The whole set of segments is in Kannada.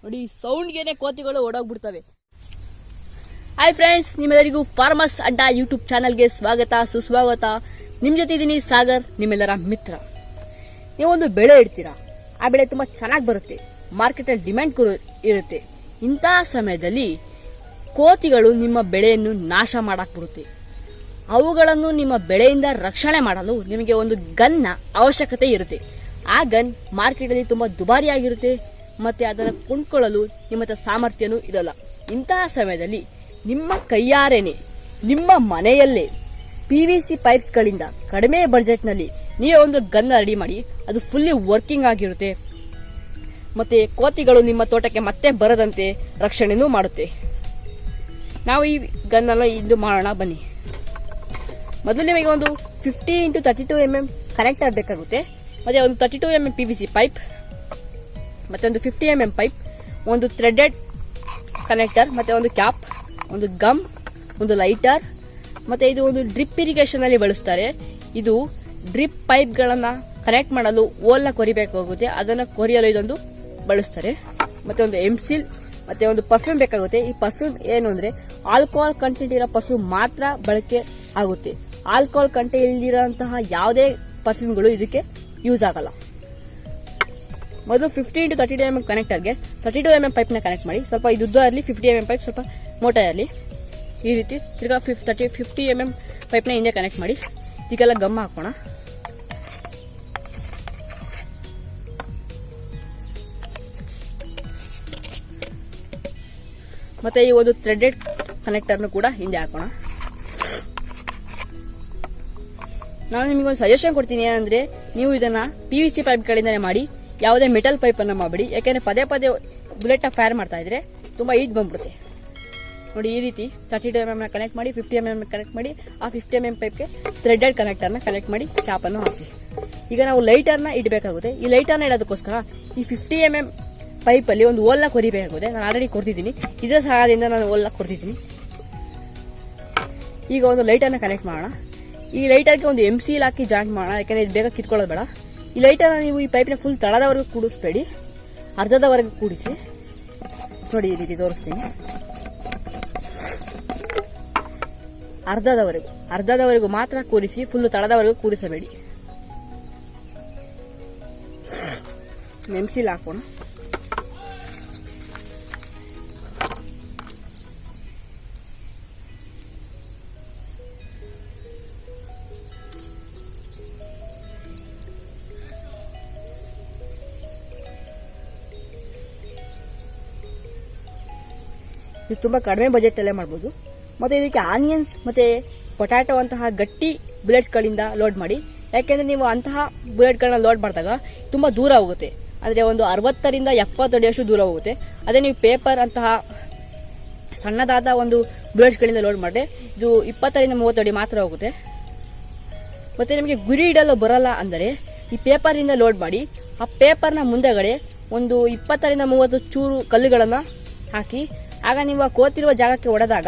ನೋಡಿ ಸೌಂಡ್ಗೆನೆ ಕೋತಿಗಳು ಓಡೋಗ್ಬಿಡ್ತವೆ. ಹಾಯ್ ಫ್ರೆಂಡ್ಸ್, ನಿಮ್ಮೆಲ್ಲರಿಗೂ ಫಾರ್ಮರ್ಸ್ ಅಡ್ಡಾ ಯೂಟ್ಯೂಬ್ ಚಾನಲ್ಗೆ ಸ್ವಾಗತ ಸುಸ್ವಾಗತ. ನಿಮ್ ಜೊತೆ ಇದೀನಿ ಸಾಗರ್, ನಿಮ್ಮೆಲ್ಲರ ಮಿತ್ರ. ನೀವೊಂದು ಬೆಳೆ ಇಡ್ತೀರಾ, ಆ ಬೆಳೆ ತುಂಬಾ ಚೆನ್ನಾಗಿ ಬರುತ್ತೆ, ಮಾರ್ಕೆಟ್ ಅಲ್ಲಿ ಡಿಮ್ಯಾಂಡ್ ಇರುತ್ತೆ. ಇಂತಹ ಸಮಯದಲ್ಲಿ ಕೋತಿಗಳು ನಿಮ್ಮ ಬೆಳೆಯನ್ನು ನಾಶ ಮಾಡಾಕ್ಬಿಡುತ್ತೆ. ಅವುಗಳನ್ನು ನಿಮ್ಮ ಬೆಳೆಯಿಂದ ರಕ್ಷಣೆ ಮಾಡಲು ನಿಮಗೆ ಒಂದು ಗನ್ನ ಅವಶ್ಯಕತೆ ಇರುತ್ತೆ. ಆ ಗನ್ ಮಾರ್ಕೆಟ್ ಅಲ್ಲಿ ತುಂಬಾ ದುಬಾರಿಯಾಗಿರುತ್ತೆ, ಮತ್ತೆ ಅದನ್ನು ಕೊಂಡ್ಕೊಳ್ಳಲು ನಿಮ್ಮ ಹತ್ರ ಸಾಮರ್ಥ್ಯನೂ ಇರಲ್ಲ. ಇಂತಹ ಸಮಯದಲ್ಲಿ ನಿಮ್ಮ ಕೈಯಾರೇನೆ ನಿಮ್ಮ ಮನೆಯಲ್ಲೇ PVC ಪೈಪ್ಸ್ ಗಳಿಂದ ಕಡಿಮೆ ಬಜೆಟ್ ನಲ್ಲಿ ನೀವೇ ಒಂದು ಗನ್ ರೆಡಿ ಮಾಡಿ. ಅದು ಫುಲ್ಲಿ ವರ್ಕಿಂಗ್ ಆಗಿರುತ್ತೆ, ಮತ್ತೆ ಕೋತಿಗಳು ನಿಮ್ಮ ತೋಟಕ್ಕೆ ಮತ್ತೆ ಬರದಂತೆ ರಕ್ಷಣೆನೂ ಮಾಡುತ್ತೆ. ನಾವು ಈ ಗನ್ ಅನ್ನು ಇದು ಮಾಡೋಣ ಬನ್ನಿ. ಮೊದಲು ನಿಮಗೆ ಒಂದು 50 × 32 mm ಕನೆಕ್ಟರ್ ಬೇಕಾಗುತ್ತೆ, ಮತ್ತೆ ಒಂದು 32 mm PVC ಪೈಪ್, ಮತ್ತೆ ಒಂದು 50 mm ಪೈಪ್, ಒಂದು ಥ್ರೆಡೆಡ್ ಕನೆಕ್ಟರ್, ಮತ್ತೆ ಒಂದು ಕ್ಯಾಪ್, ಒಂದು ಗಮ್, ಒಂದು ಲೈಟರ್, ಮತ್ತೆ ಇದು ಒಂದು ಡ್ರಿಪ್ ಇರಿಗೇಷನ್ ಅಲ್ಲಿ ಬಳಸ್ತಾರೆ. ಇದು ಡ್ರಿಪ್ ಪೈಪ್ ಗಳನ್ನ ಕನೆಕ್ಟ್ ಮಾಡಲು ಓಲ್ನ ಕೊರಿಬೇಕಾಗುತ್ತೆ, ಅದನ್ನ ಕೊರಿಯಲು ಇದೊಂದು ಬಳಸ್ತಾರೆ. ಮತ್ತೆ ಒಂದು ಎಂಸಿಲ್, ಮತ್ತೆ ಒಂದು ಪರ್ಫ್ಯೂಮ್ ಬೇಕಾಗುತ್ತೆ. ಈ ಪರ್ಫ್ಯೂಮ್ ಏನು ಅಂದ್ರೆ ಆಲ್ಕೋಹಾಲ್ ಕಂಟೆಂಟ್ ಇರೋ ಪರ್ಫ್ಯೂಮ್ ಮಾತ್ರ ಬಳಕೆ ಆಗುತ್ತೆ. ಆಲ್ಕೋಹಾಲ್ ಕಂಟೆಂಟ್ ಇಲ್ದಿರೋಂತಹ ಯಾವುದೇ ಪರ್ಫ್ಯೂಮ್ಗಳು ಇದಕ್ಕೆ ಯೂಸ್ ಆಗಲ್ಲ. ಮೊದಲು 50 × 32 mm ಕನೆಕ್ಟರ್ಗೆ 32 mm ಪೈಪ್ ನ ಕನೆಕ್ಟ್ ಮಾಡಿ. ಸ್ವಲ್ಪ ಇದು ಉದ್ದ ಇರಲಿ, 50 mm ಪೈಪ್ ಸ್ವಲ್ಪ ಮೋಟಾ ಇರಲಿ. ಈ ರೀತಿ ತಿರ್ಗಾ 50 mm ಪೈಪ್ ನ ಹಿಂದೆ ಕನೆಕ್ಟ್ ಮಾಡಿ. ಈಗೆಲ್ಲ ಗಮ್ ಹಾಕೋಣ. ಮತ್ತೆ ಈ ಒಂದು ಥ್ರೆಡೆಡ್ ಕನೆಕ್ಟರ್ನು ಕೂಡ ಹಿಂದೆ ಹಾಕೋಣ. ನಾನು ನಿಮಗೊಂದು ಸಜೆಷನ್ ಕೊಡ್ತೀನಿ, ಏನಂದ್ರೆ ನೀವು ಇದನ್ನ PVC ಪೈಪ್ ಗಳಿಂದಾನೆ ಮಾಡಿ, ಯಾವುದೇ ಮೆಟಲ್ ಪೈಪ್ ಅನ್ನ ಮಾಡಬೇಡಿ. ಯಾಕೆಂದ್ರೆ ಪದೇ ಪದೇ ಬುಲೆಟ್ ಫೈರ್ ಮಾಡ್ತಾ ಇದ್ರೆ ತುಂಬಾ ಹೀಟ್ ಬಂದ್ಬಿಡುತ್ತೆ. ನೋಡಿ, ಈ ರೀತಿ 32 mm ನ ಕನೆಕ್ಟ್ ಮಾಡಿ, 50 mm ಕನೆಕ್ಟ್ ಮಾಡಿ, ಆ 50 mm ಪೈಪ್ಗೆ ಥ್ರೆಡೆಡ್ ಕನೆಕ್ಟರ್ ನ ಕನೆಕ್ಟ್ ಮಾಡಿ ಕ್ಯಾಪ್ ಅನ್ನು ಹಾಕಿ. ಈಗ ನಾವು ಲೈಟರ್ ನ ಇಡಬೇಕಾಗುತ್ತೆ. ಈ ಲೈಟರ್ ನ ಇಡೋದಕ್ಕೋಸ್ಕರ ಈ 50 mm ಪೈಪ್ ಅಲ್ಲಿ ಒಂದು ಓಲ್ನ ಕೊರಿಬೇಕಾಗುತ್ತೆ. ನಾನು ಆಲ್ರೆಡಿ ಕೊಡ್ತಿದ್ದೀನಿ, ಇದರ ಸಹಾಯದಿಂದ ನಾನು ಓಲ್ನ ಕೊಡ್ತಿದ್ದೀನಿ. ಈಗ ಒಂದು ಲೈಟರ್ ನ ಕನೆಕ್ಟ್ ಮಾಡೋಣ. ಈ ಲೈಟರ್ಗೆ ಒಂದು MCL ಹಾಕಿ ಜಾಯಿಂಟ್ ಮಾಡೋಣ, ಯಾಕಂದ್ರೆ ಇದು ಬೇಗ ಕಿತ್ಕೊಳ್ಳೋದು ಬೇಡ. ಈ ಲೈಟರ್ನ ನೀವು ಈ ಪೈಪ್ನ ಫುಲ್ ತಳದವರೆಗೂ ಕೂಡಿಸ್ಬೇಡಿ, ಅರ್ಧದವರೆಗೂ ಕೂಡಿಸಿ. ನೋಡಿ, ಈ ರೀತಿ ತೋರಿಸ್ತೀನಿ. ಅರ್ಧದವರೆಗೂ ಮಾತ್ರ ಕೂರಿಸಿ, ಫುಲ್ ತಳದವರೆಗೂ ಕೂರಿಸಬೇಡಿ. MCL ಹಾಕೋಣ. ಇದು ತುಂಬಾ ಕಡಿಮೆ ಬಜೆಟ್ ಅಲ್ಲೇ ಮಾಡಬಹುದು. ಮತ್ತೆ ಇದಕ್ಕೆ ಆನಿಯನ್ಸ್ ಮತ್ತೆ ಪೊಟ್ಯಾಟೊ ಅಂತಹ ಗಟ್ಟಿ ಬುಲೆಟ್ಸ್ ಗಳಿಂದ ಲೋಡ್ ಮಾಡಿ. ಯಾಕೆಂದ್ರೆ ನೀವು ಅಂತಹ ಬುಲೆಟ್ ಗಳನ್ನ ಲೋಡ್ ಮಾಡಿದಾಗ ತುಂಬಾ ದೂರ ಹೋಗುತ್ತೆ, ಅಂದ್ರೆ ಒಂದು 60 ರಿಂದ 70 ಅಡಿಯಷ್ಟು ದೂರ ಹೋಗುತ್ತೆ. ಅದೇ ನೀವು ಪೇಪರ್ ಅಂತಹ ಸಣ್ಣದಾದ ಒಂದು ಬುಲೆಟ್ಸ್ ಗಳಿಂದ ಲೋಡ್ ಮಾಡಿದ್ರೆ ಇದು 20 ರಿಂದ 30 ಅಡಿ ಮಾತ್ರ ಹೋಗುತ್ತೆ. ಮತ್ತೆ ನಿಮಗೆ ಗುರಿ ಇಡಲು ಬರಲ್ಲ ಅಂದರೆ ಈ ಪೇಪರ್ ಇಂದ ಲೋಡ್ ಮಾಡಿ, ಆ ಪೇಪರ್ ನ ಮುಂದೆಗಡೆ ಒಂದು 20 ರಿಂದ 30 ಚೂರು ಕಲ್ಲುಗಳನ್ನ ಹಾಕಿ. ಆಗ ನೀವು ಆ ಕೋತಿರುವ ಜಾಗಕ್ಕೆ ಹೊಡೆದಾಗ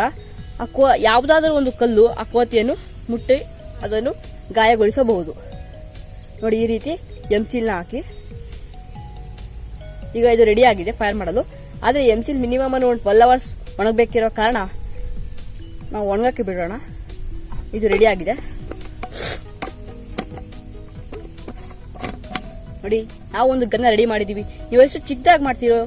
ಯಾವುದಾದ್ರೂ ಒಂದು ಕಲ್ಲು ಆ ಕೋತಿಯನ್ನು ಮುಟ್ಟಿ ಅದನ್ನು ಗಾಯಗೊಳಿಸಬಹುದು. ನೋಡಿ, ಈ ರೀತಿ MCL ನ ಹಾಕಿ. ಈಗ ಇದು ರೆಡಿ ಆಗಿದೆ ಫೈರ್ ಮಾಡಲು. ಆದ್ರೆ MCL ಮಿನಿಮಮ್ 12 ಅವರ್ಸ್ ಒಣಗಬೇಕಿರೋ ಕಾರಣ ನಾವು ಒಣಗಕ್ಕೆ ಬಿಡೋಣ. ಇದು ರೆಡಿ ಆಗಿದೆ. ನೋಡಿ, ನಾವು ಒಂದು ಗನ್ನ ರೆಡಿ ಮಾಡಿದೀವಿ. ನೀವು ಎಷ್ಟು ಚಿಕ್ಕದಾಗಿ ಮಾಡ್ತೀರೋ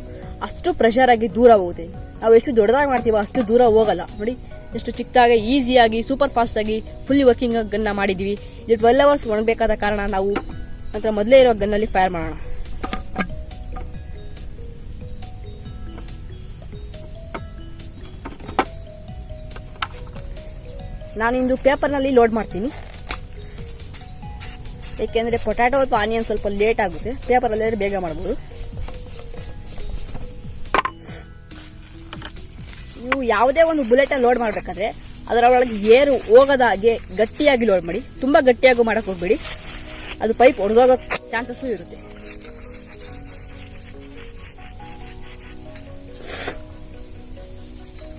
ಅಷ್ಟು ಪ್ರೆಷರ್ ಆಗಿ ದೂರ ಹೋಗುತ್ತೆ. ನಾವು ಎಷ್ಟು ದೊಡ್ಡದಾಗಿ ಮಾಡ್ತೀವೋ ಅಷ್ಟು ದೂರ ಹೋಗಲ್ಲ. ನೋಡಿ, ಎಷ್ಟು ಚಿಕ್ಕದಾಗಿ ಈಸಿಯಾಗಿ ಸೂಪರ್ ಫಾಸ್ಟ್ ಆಗಿ ಫುಲ್ಲಿ ವರ್ಕಿಂಗ್ ಗನ್ನ ಮಾಡಿದೀವಿ. ಇದು 12 ಅವರ್ಸ್ ಒಣಗಬೇಕಾದ ಕಾರಣ ನಾವು ನಂತರ ಮೊದಲೇ ಇರೋ ಗನ್ನಲ್ಲಿ ಫೈರ್ ಮಾಡೋಣ. ನಾನಿಂದು ಪೇಪರ್ನಲ್ಲಿ ಲೋಡ್ ಮಾಡ್ತೀನಿ, ಏಕೆಂದ್ರೆ ಪೊಟ್ಯಾಟೊ ಅಥವಾ ಆನಿಯನ್ ಸ್ವಲ್ಪ ಲೇಟ್ ಆಗುತ್ತೆ. ಪೇಪರಲ್ಲಿ ಬೇಗ ಮಾಡಬಹುದು. ನೀವು ಯಾವುದೇ ಒಂದು ಬುಲೆಟ್ ಲೋಡ್ ಮಾಡಬೇಕಾದ್ರೆ ಅದರೊಳಗೆ ಏರು ಹೋಗದ ಹಾಗೆ ಗಟ್ಟಿಯಾಗಿ ಲೋಡ್ ಮಾಡಿ. ತುಂಬಾ ಗಟ್ಟಿಯಾಗಿ ಮಾಡಕ್ ಹೋಗ್ಬೇಡಿ, ಅದು ಪೈಪ್ ಒಡೆದೋಗೋ ಚಾನ್ಸಸ್ ಇರುತ್ತೆ.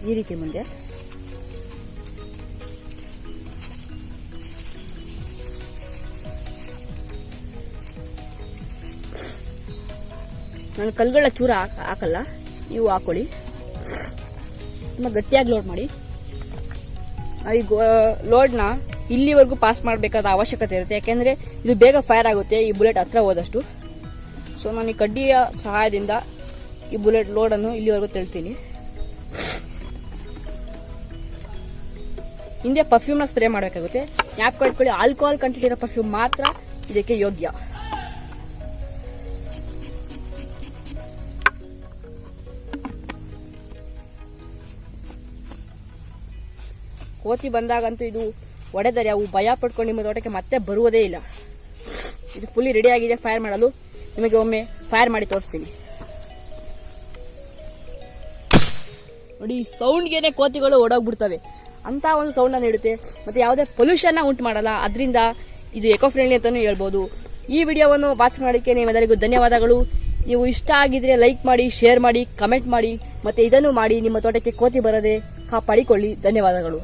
ಈ ರೀತಿ ಮುಂದೆ ನಾನು ಕಲ್ಗಳ ಚೂರ ಹಾಕಲ್ಲ, ನೀವು ಹಾಕೊಳ್ಳಿ. ತುಂಬ ಗಟ್ಟಿಯಾಗಿ ಲೋಡ್ ಮಾಡಿ. ಈ ಲೋಡ್ನ ಇಲ್ಲಿವರೆಗೂ ಪಾಸ್ ಮಾಡಬೇಕಾದ ಅವಶ್ಯಕತೆ ಇರುತ್ತೆ, ಯಾಕೆಂದರೆ ಇದು ಬೇಗ ಫೈರ್ ಆಗುತ್ತೆ ಈ ಬುಲೆಟ್ ಹತ್ರ ಹೋದಷ್ಟು. ಸೊ ನಾನು ಈ ಕಡ್ಡಿಯ ಸಹಾಯದಿಂದ ಈ ಬುಲೆಟ್ ಲೋಡನ್ನು ಇಲ್ಲಿವರೆಗೂ ತೆಳ್ತೀನಿ. ಹಿಂದೆ ಪರ್ಫ್ಯೂಮ್ನ ಸ್ಪ್ರೇ ಮಾಡಬೇಕಾಗುತ್ತೆ. ಜ್ಞಾಪಕ ಇಟ್ಕೊಳ್ಳಿ, ಆಲ್ಕೋಹಾಲ್ ಕಂಟೆಂಟ್ ಇರೋ ಪರ್ಫ್ಯೂಮ್ ಮಾತ್ರ ಇದಕ್ಕೆ ಯೋಗ್ಯ. ಕೋತಿ ಬಂದಾಗಂತೂ ಇದು ಒಡೆದರೆ ಅವು ಭಯ ಪಡ್ಕೊಂಡು ನಿಮ್ಮ ತೋಟಕ್ಕೆ ಮತ್ತೆ ಬರುವುದೇ ಇಲ್ಲ. ಇದು ಫುಲ್ಲಿ ರೆಡಿ ಆಗಿದೆ ಫೈರ್ ಮಾಡಲು. ನಿಮಗೆ ಒಮ್ಮೆ ಫೈರ್ ಮಾಡಿ ತೋರಿಸ್ತೀನಿ ನೋಡಿ. ಸೌಂಡ್ಗೆನೆ ಕೋತಿಗಳು ಓಡೋಗ್ಬಿಡ್ತವೆ ಅಂತ ಒಂದು ಸೌಂಡ್ ನೀಡುತ್ತೆ, ಮತ್ತೆ ಯಾವುದೇ ಪೊಲ್ಯೂಷನ್ ಉಂಟು ಮಾಡಲ್ಲ. ಅದರಿಂದ ಇದು ಎಕೋ ಫ್ರೆಂಡ್ಲಿ ಅಂತಾನೂ ಹೇಳ್ಬೋದು. ಈ ವಿಡಿಯೋವನ್ನು ವಾಚ್ ಮಾಡೋಕ್ಕೆ ನಿಮ್ಮೆಲ್ಲರಿಗೂ ಧನ್ಯವಾದಗಳು. ನೀವು ಇಷ್ಟ ಆಗಿದ್ರೆ ಲೈಕ್ ಮಾಡಿ, ಶೇರ್ ಮಾಡಿ, ಕಮೆಂಟ್ ಮಾಡಿ, ಮತ್ತೆ ಇದನ್ನು ಮಾಡಿ ನಿಮ್ಮ ತೋಟಕ್ಕೆ ಕೋತಿ ಬರದೆ ಕಾಪಾಡಿಕೊಳ್ಳಿ. ಧನ್ಯವಾದಗಳು.